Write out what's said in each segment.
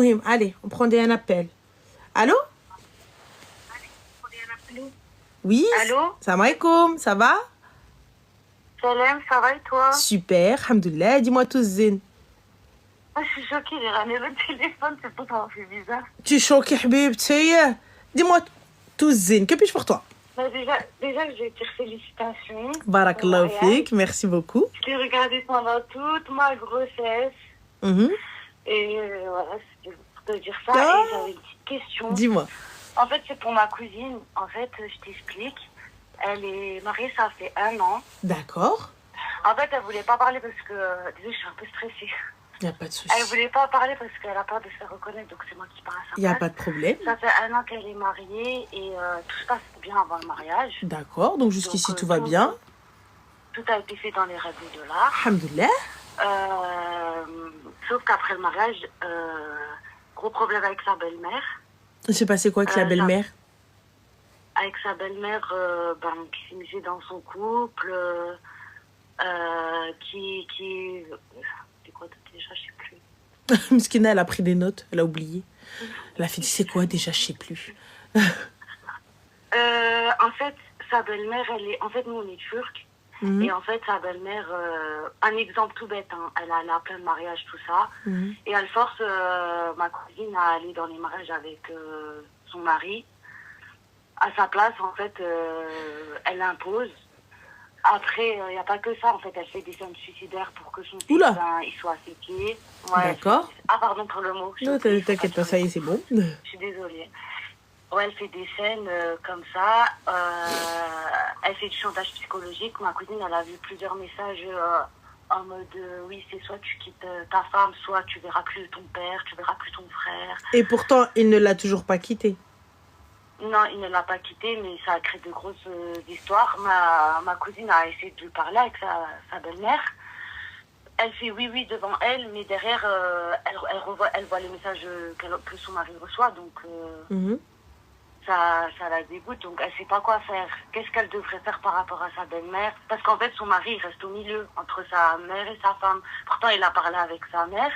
Mohim, allez, on prend un appel. Allô? Oui. Allô? Salam alaikum, ça va? Salam, ça va et toi? Super, alhamdoulilah. Dis-moi tout zin. Moi, je suis choquée, j'ai ramené le téléphone, c'est pour ça m'a fait bizarre. Tu es choquée, habibti? Dis-moi tout zin. Que puis-je pour toi? Bah, déjà, je vais te dire félicitations. Barakallahu fik, merci beaucoup. Je t'ai regardé pendant toute ma grossesse. Et voilà, c'était pour te dire ça. Ah. Et j'avais une petite question. Dis-moi. En fait, c'est pour ma cousine. En fait, je t'explique. Elle est mariée, ça fait 1 an. D'accord. En fait, elle voulait pas parler parce que... Désolée, je suis un peu stressée. Il n'y a pas de souci. Elle voulait pas parler parce qu'elle a peur de se faire reconnaître, donc c'est moi qui parle à sa place. Il n'y a pas de problème. Ça fait 1 an qu'elle est mariée et tout se passe bien avant le mariage. D'accord, donc jusqu'ici tout va bien. Tout a été fait dans les règles de l'art. Alhamdoulilah. Sauf qu'après le mariage, gros problème avec sa belle-mère. Il s'est passé quoi avec la belle-mère? Avec sa belle-mère qui s'est misée dans son couple, qui... C'est quoi déjà, je sais plus. Miskina, elle a pris des notes, elle a oublié. Elle a fait, c'est quoi déjà, je sais plus. En fait, sa belle-mère, elle est... En fait, nous, on est turcs. Et en fait, sa belle-mère, un exemple tout bête, hein, elle a plein de mariages, tout ça. Et elle force ma cousine à aller dans les mariages avec son mari. À sa place, en fait, elle impose. Après, il n'y a pas que ça. En fait, elle fait des scènes suicidaires pour que son fils il soit à ses pieds. Ouais, d'accord. Ah, pardon pour le mot. Non, t'inquiète pas, ça y est, c'est bon. Je suis désolée. Ouais, elle fait des scènes comme ça. Elle fait du chantage psychologique. Ma cousine, elle a vu plusieurs messages en mode oui, c'est soit tu quittes ta femme, soit tu verras plus ton père, tu verras plus ton frère. Et pourtant, il ne l'a toujours pas quitté. Non, il ne l'a pas quitté, mais ça a créé de grosses histoires. Ma cousine a essayé de lui parler avec sa belle-mère. Elle fait oui devant elle, mais derrière, elle voit les messages que son mari reçoit. Donc, ça la dégoûte. Donc, elle ne sait pas quoi faire. Qu'est-ce qu'elle devrait faire par rapport à sa belle-mère? Parce qu'en fait, son mari il reste au milieu entre sa mère et sa femme. Pourtant, il a parlé avec sa mère.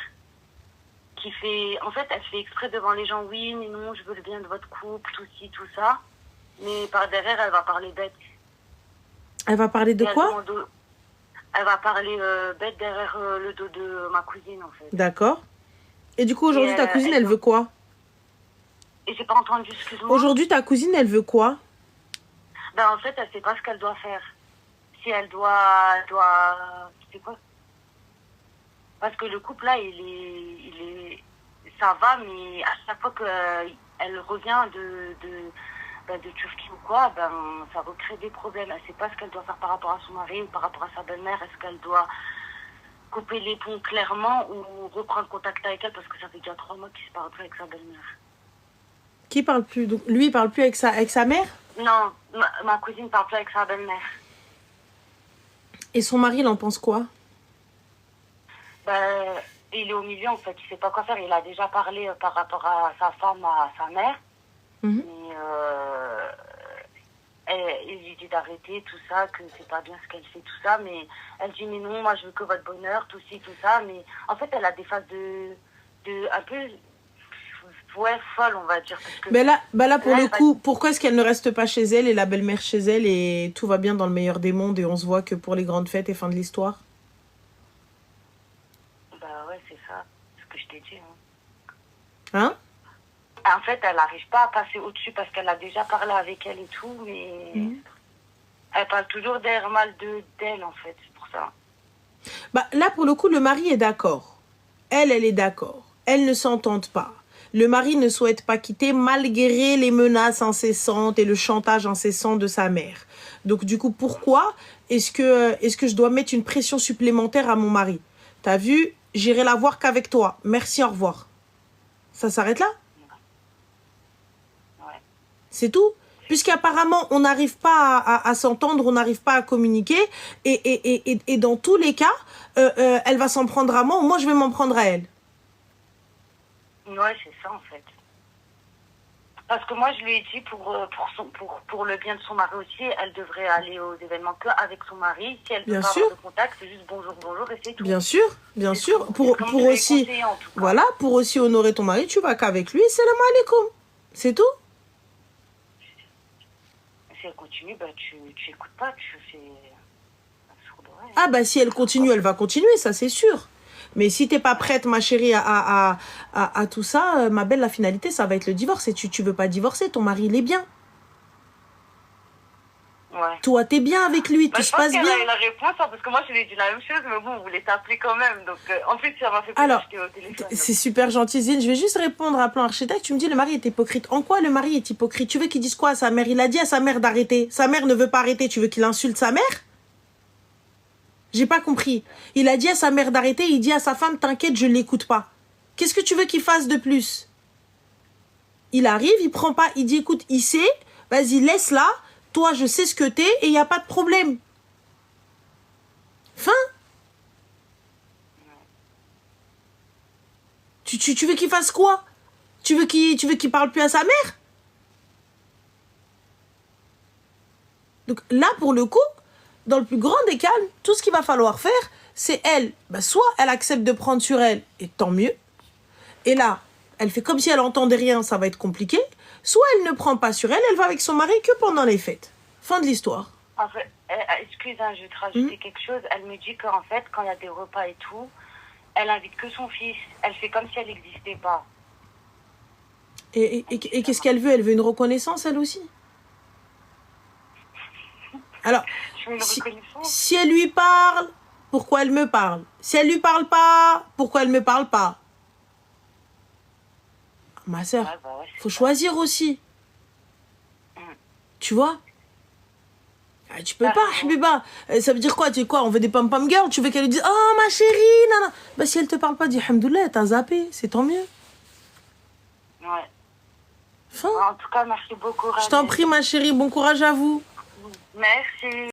En fait, elle fait exprès devant les gens, oui, mais non, je veux le bien de votre couple, tout ci, tout ça. Mais par derrière, elle va parler bête. Elle va parler de quoi? Elle va parler bête derrière le dos de ma cousine, en fait. D'accord. Et du coup, aujourd'hui, ta cousine, elle veut quoi? Et j'ai pas entendu, excuse-moi. Aujourd'hui, ta cousine, elle veut quoi? Ben, en fait, elle sait pas ce qu'elle doit faire. Si elle doit... C'est quoi? Parce que le couple là, ça va, mais à chaque fois qu'elle revient de Turquie ou quoi, ça recrée des problèmes. Elle ne sait pas ce qu'elle doit faire par rapport à son mari ou par rapport à sa belle-mère. Est-ce qu'elle doit couper les ponts clairement ou reprendre contact avec elle parce que ça fait déjà 3 mois qu'il se parle plus avec sa belle-mère. Qui parle plus? Donc, lui, il parle plus avec sa mère? Non, ma cousine parle plus avec sa belle-mère. Et son mari, il en pense quoi? Il est au milieu, en fait. Il ne sait pas quoi faire. Il a déjà parlé par rapport à sa femme, à sa mère. Mais il lui dit d'arrêter tout ça, que c'est pas bien ce qu'elle fait, tout ça. Mais elle dit, mais non, moi, je veux que votre bonheur, tout ci, tout ça. Mais en fait, elle a des phases un peu... Ouais, folle, on va dire. Parce que là, pour le coup, pourquoi est-ce qu'elle ne reste pas chez elle et la belle-mère chez elle et tout va bien dans le meilleur des mondes et on se voit que pour les grandes fêtes et fin de l'histoire? C'est ça, ce que je t'ai dit. Hein? En fait, elle n'arrive pas à passer au-dessus parce qu'elle a déjà parlé avec elle et tout, mais elle parle toujours d'air mal d'elle, en fait, c'est pour ça. Là, pour le coup, le mari est d'accord. Elle est d'accord. Elles ne s'entendent pas. Le mari ne souhaite pas quitter malgré les menaces incessantes et le chantage incessant de sa mère. Donc, du coup, pourquoi est-ce que je dois mettre une pression supplémentaire à mon mari? T'as vu? J'irai la voir qu'avec toi. Merci, au revoir. Ça s'arrête là? Ouais. C'est tout. Puisqu'apparemment, on n'arrive pas à s'entendre, on n'arrive pas à communiquer. Et dans tous les cas, elle va s'en prendre à moi ou moi, je vais m'en prendre à elle. Ouais, c'est ça, en fait. Parce que moi, je lui ai dit, pour le bien de son mari aussi, elle devrait aller aux événements qu'avec son mari. Si elle veut pas avoir de contact, c'est juste bonjour, bonjour et c'est tout. Bien sûr, bien sûr. Pour aussi, voilà, pour aussi honorer ton mari, tu vas qu'avec lui, salam alaikum. C'est tout. Si elle continue, bah, tu écoutes pas, tu fais... Ah bah si elle continue, elle va continuer, ça c'est sûr. Mais si t'es pas prête, ma chérie, à tout ça, ma belle, la finalité, ça va être le divorce. Et tu veux pas divorcer, ton mari, il est bien. Ouais. Toi, t'es bien avec lui, tout se passe bien. Je pense qu'elle a eu la réponse, hein, parce que moi, je lui ai dit la même chose, mais bon, vous voulez t'appeler quand même. Donc, en plus, ça m'a fait plaisir. Alors, c'est super gentil, Zine. Je vais juste répondre à plan architecte. Tu me dis, le mari est hypocrite. En quoi le mari est hypocrite? Tu veux qu'il dise quoi à sa mère? Il a dit à sa mère d'arrêter. Sa mère ne veut pas arrêter. Tu veux qu'il insulte sa mère? J'ai pas compris. Il a dit à sa mère d'arrêter, il dit à sa femme, t'inquiète, je l'écoute pas. Qu'est-ce que tu veux qu'il fasse de plus? Il arrive, il prend pas, il dit, écoute, il sait, vas-y, laisse-la, toi, je sais ce que t'es, et il n'y a pas de problème. Fin. Tu veux qu'il fasse quoi? Tu veux qu'il parle plus à sa mère? Donc là, pour le coup, dans le plus grand des calmes, tout ce qu'il va falloir faire, c'est elle, bah, soit elle accepte de prendre sur elle, et tant mieux. Et là, elle fait comme si elle entendait rien, ça va être compliqué. Soit elle ne prend pas sur elle, elle va avec son mari que pendant les fêtes. Fin de l'histoire. En fait, excuse, hein, je vais te rajouter quelque chose. Elle me dit qu'en fait, quand il y a des repas et tout, elle invite que son fils. Elle fait comme si elle n'existait pas. Et qu'est-ce qu'elle veut? Elle veut une reconnaissance, elle aussi? Alors, si elle lui parle, pourquoi elle me parle? Si elle lui parle pas, pourquoi elle me parle pas? Ma soeur, ouais, faut choisir aussi. Tu vois? Tu peux pas, Habiba. Ça veut dire quoi? Tu sais quoi? On veut des pom-pom girls? Tu veux qu'elle lui dise, oh ma chérie, nana. Bah si elle te parle pas, dis alhamdoulilah, t'as zappé, c'est tant mieux. Ouais. Fin. En tout cas, merci beaucoup. Je t'en prie, ma chérie, bon courage à vous. Merci.